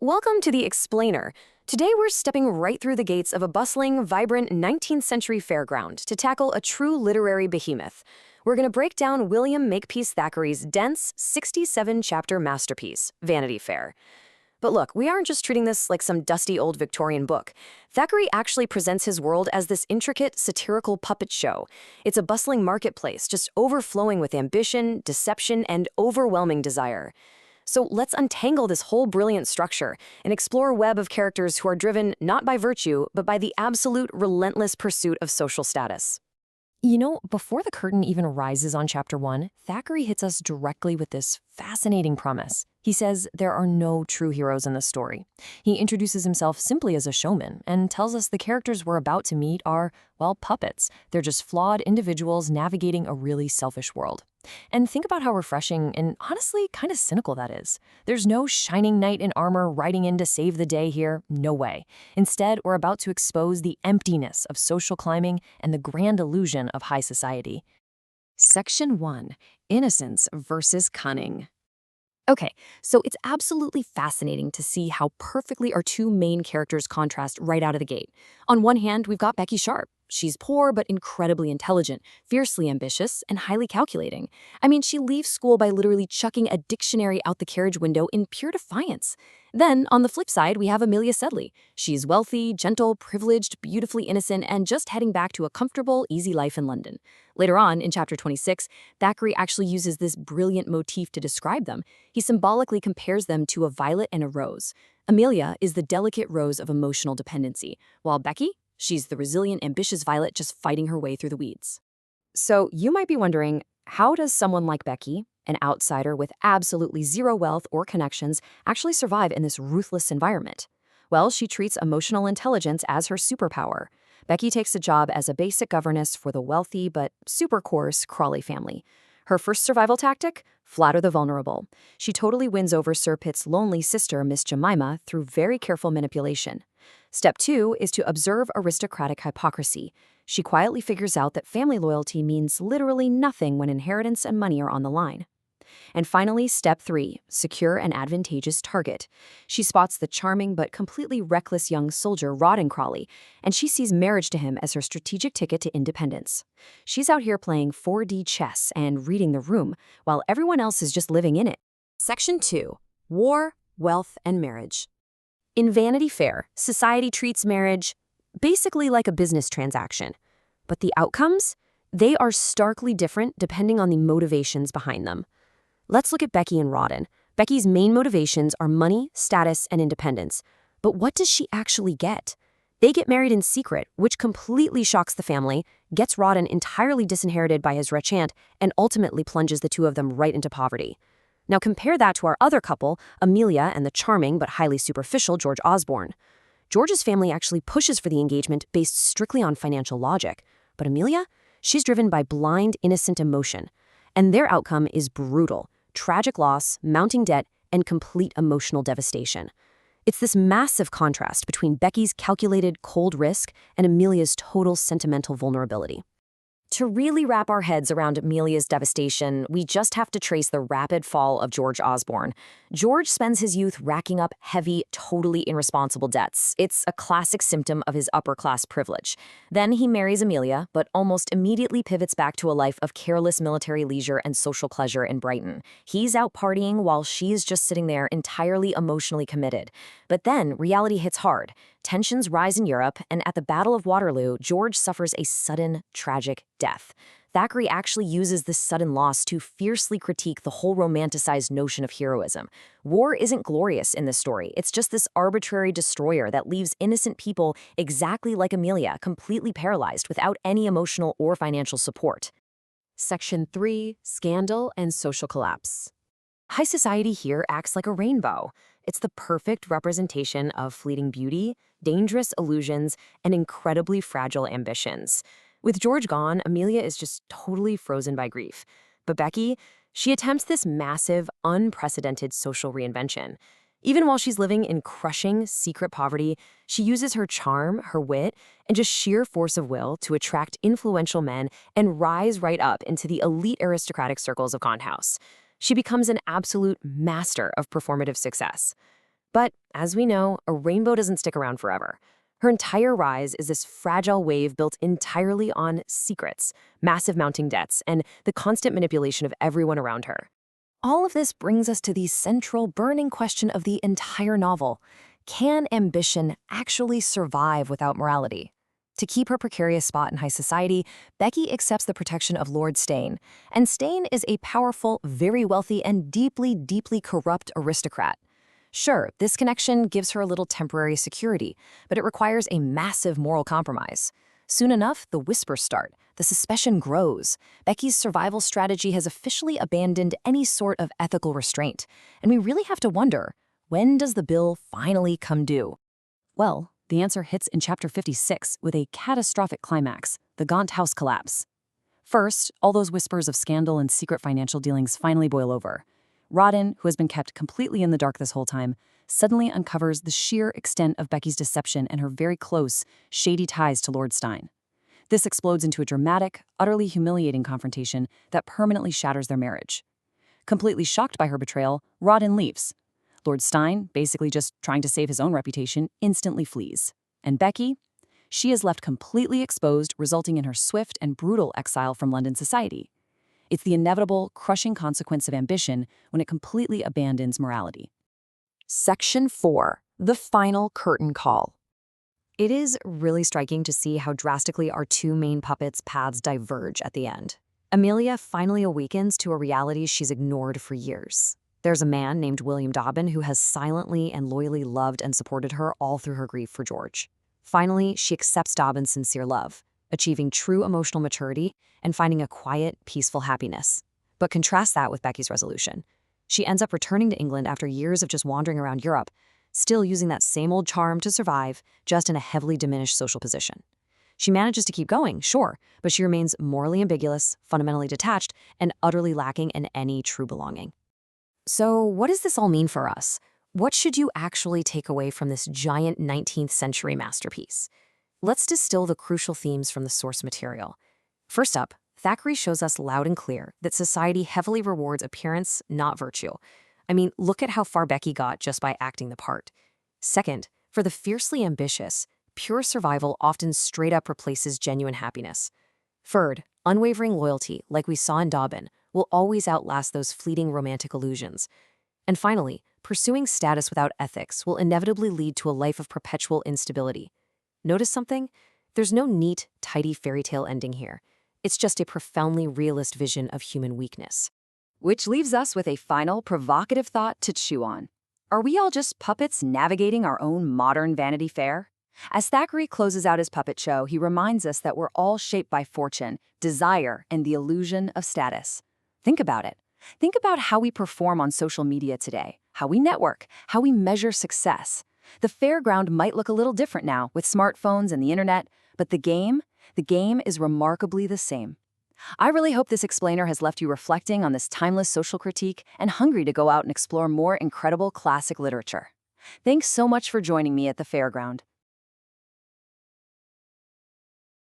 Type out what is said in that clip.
Welcome to The Explainer. Today we're stepping right through the gates of a bustling, vibrant 19th century fairground to tackle a true literary behemoth. We're going to break down William Makepeace Thackeray's dense, 67-chapter masterpiece, Vanity Fair. But look, we aren't just treating this like some dusty old Victorian book. Thackeray actually presents his world as this intricate, satirical puppet show. It's a bustling marketplace, just overflowing with ambition, deception, and overwhelming desire. So let's untangle this whole brilliant structure and explore a web of characters who are driven not by virtue, but by the absolute relentless pursuit of social status. You know, before the curtain even rises on Chapter 1, Thackeray hits us directly with this fascinating premise. He says there are no true heroes in the story. He introduces himself simply as a showman and tells us the characters we're about to meet are, well, puppets. They're just flawed individuals navigating a really selfish world. And think about how refreshing and honestly kind of cynical that is. There's no shining knight in armor riding in to save the day here, no way. Instead, we're about to expose the emptiness of social climbing and the grand illusion of high society. Section 1. Innocence versus cunning. Okay, so it's absolutely fascinating to see how perfectly our two main characters contrast right out of the gate. On one hand, we've got Becky Sharp. She's poor but incredibly intelligent, fiercely ambitious, and highly calculating. I mean, she leaves school by literally chucking a dictionary out the carriage window in pure defiance. Then, on the flip side, we have Amelia Sedley. She's wealthy, gentle, privileged, beautifully innocent, and just heading back to a comfortable, easy life in London. Later on, in chapter 26, Thackeray actually uses this brilliant motif to describe them. He symbolically compares them to a violet and a rose. Amelia is the delicate rose of emotional dependency, while Becky, she's the resilient, ambitious violet just fighting her way through the weeds. So you might be wondering, how does someone like Becky, an outsider with absolutely zero wealth or connections, actually survive in this ruthless environment? Well, she treats emotional intelligence as her superpower. Becky takes a job as a basic governess for the wealthy but super coarse Crawley family. Her first survival tactic? Flatter the vulnerable. She totally wins over Sir Pitt's lonely sister, Miss Jemima, through very careful manipulation. Step 2 is to observe aristocratic hypocrisy. She quietly figures out that family loyalty means literally nothing when inheritance and money are on the line. And finally, step 3, secure an advantageous target. She spots the charming but completely reckless young soldier Rawdon Crawley, and she sees marriage to him as her strategic ticket to independence. She's out here playing 4D chess and reading the room, while everyone else is just living in it. Section 2. War, Wealth, and Marriage. In Vanity Fair, society treats marriage basically like a business transaction. But the outcomes? They are starkly different depending on the motivations behind them. Let's look at Becky and Rawdon. Becky's main motivations are money, status, and independence. But what does she actually get? They get married in secret, which completely shocks the family, gets Rawdon entirely disinherited by his rich aunt, and ultimately plunges the two of them right into poverty. Now compare that to our other couple, Amelia and the charming but highly superficial George Osborne. George's family actually pushes for the engagement based strictly on financial logic. But Amelia? She's driven by blind, innocent emotion. And their outcome is brutal. Tragic loss, mounting debt, and complete emotional devastation. It's this massive contrast between Becky's calculated, cold risk and Amelia's total sentimental vulnerability. To really wrap our heads around Amelia's devastation, we just have to trace the rapid fall of George Osborne. George spends his youth racking up heavy, totally irresponsible debts. It's a classic symptom of his upper-class privilege. Then he marries Amelia, but almost immediately pivots back to a life of careless military leisure and social pleasure in Brighton. He's out partying while she's just sitting there entirely emotionally committed. But then reality hits hard. Tensions rise in Europe, and at the Battle of Waterloo, George suffers a sudden, tragic death. Thackeray actually uses this sudden loss to fiercely critique the whole romanticized notion of heroism. War isn't glorious in this story. It's just this arbitrary destroyer that leaves innocent people exactly like Amelia, completely paralyzed without any emotional or financial support. Section 3. Scandal and Social Collapse. High society here acts like a rainbow. It's the perfect representation of fleeting beauty, dangerous illusions, and incredibly fragile ambitions. With George gone, Amelia is just totally frozen by grief. But Becky, she attempts this massive, unprecedented social reinvention. Even while she's living in crushing, secret poverty, she uses her charm, her wit, and just sheer force of will to attract influential men and rise right up into the elite aristocratic circles of Gaunt House. She becomes an absolute master of performative success. But, as we know, a rainbow doesn't stick around forever. Her entire rise is this fragile wave built entirely on secrets, massive mounting debts, and the constant manipulation of everyone around her. All of this brings us to the central burning question of the entire novel. Can ambition actually survive without morality? To keep her precarious spot in high society, Becky accepts the protection of Lord Steyne, and Steyne is a powerful, very wealthy, and deeply, deeply corrupt aristocrat. Sure, this connection gives her a little temporary security, but it requires a massive moral compromise. Soon enough, the whispers start. The suspicion grows. Becky's survival strategy has officially abandoned any sort of ethical restraint, and we really have to wonder, when does the bill finally come due? Well, the answer hits in chapter 56 with a catastrophic climax, the Gaunt house collapse. First, all those whispers of scandal and secret financial dealings finally boil over. Rawdon, who has been kept completely in the dark this whole time, suddenly uncovers the sheer extent of Becky's deception and her very close, shady ties to Lord Steyne. This explodes into a dramatic, utterly humiliating confrontation that permanently shatters their marriage. Completely shocked by her betrayal, Rawdon leaves. Lord Steyne, basically just trying to save his own reputation, instantly flees. And Becky? She is left completely exposed, resulting in her swift and brutal exile from London society. It's the inevitable, crushing consequence of ambition when it completely abandons morality. Section 4. The Final Curtain Call. It is really striking to see how drastically our two main puppets' paths diverge at the end. Amelia finally awakens to a reality she's ignored for years. There's a man named William Dobbin who has silently and loyally loved and supported her all through her grief for George. Finally, she accepts Dobbin's sincere love, achieving true emotional maturity and finding a quiet, peaceful happiness. But contrast that with Becky's resolution. She ends up returning to England after years of just wandering around Europe, still using that same old charm to survive, just in a heavily diminished social position. She manages to keep going, sure, but she remains morally ambiguous, fundamentally detached, and utterly lacking in any true belonging. So what does this all mean for us? What should you actually take away from this giant 19th century masterpiece? Let's distill the crucial themes from the source material. First up, Thackeray shows us loud and clear that society heavily rewards appearance, not virtue. I mean, look at how far Becky got just by acting the part. Second, for the fiercely ambitious, pure survival often straight up replaces genuine happiness. Third, unwavering loyalty, like we saw in Dobbin, will always outlast those fleeting romantic illusions. And finally, pursuing status without ethics will inevitably lead to a life of perpetual instability. Notice something? There's no neat, tidy fairy tale ending here. It's just a profoundly realist vision of human weakness. Which leaves us with a final, provocative thought to chew on. Are we all just puppets navigating our own modern Vanity Fair? As Thackeray closes out his puppet show, he reminds us that we're all shaped by fortune, desire, and the illusion of status. Think about it. Think about how we perform on social media today, how we network, how we measure success. The fairground might look a little different now with smartphones and the internet, but the game is remarkably the same. I really hope this explainer has left you reflecting on this timeless social critique and hungry to go out and explore more incredible classic literature. Thanks so much for joining me at the fairground.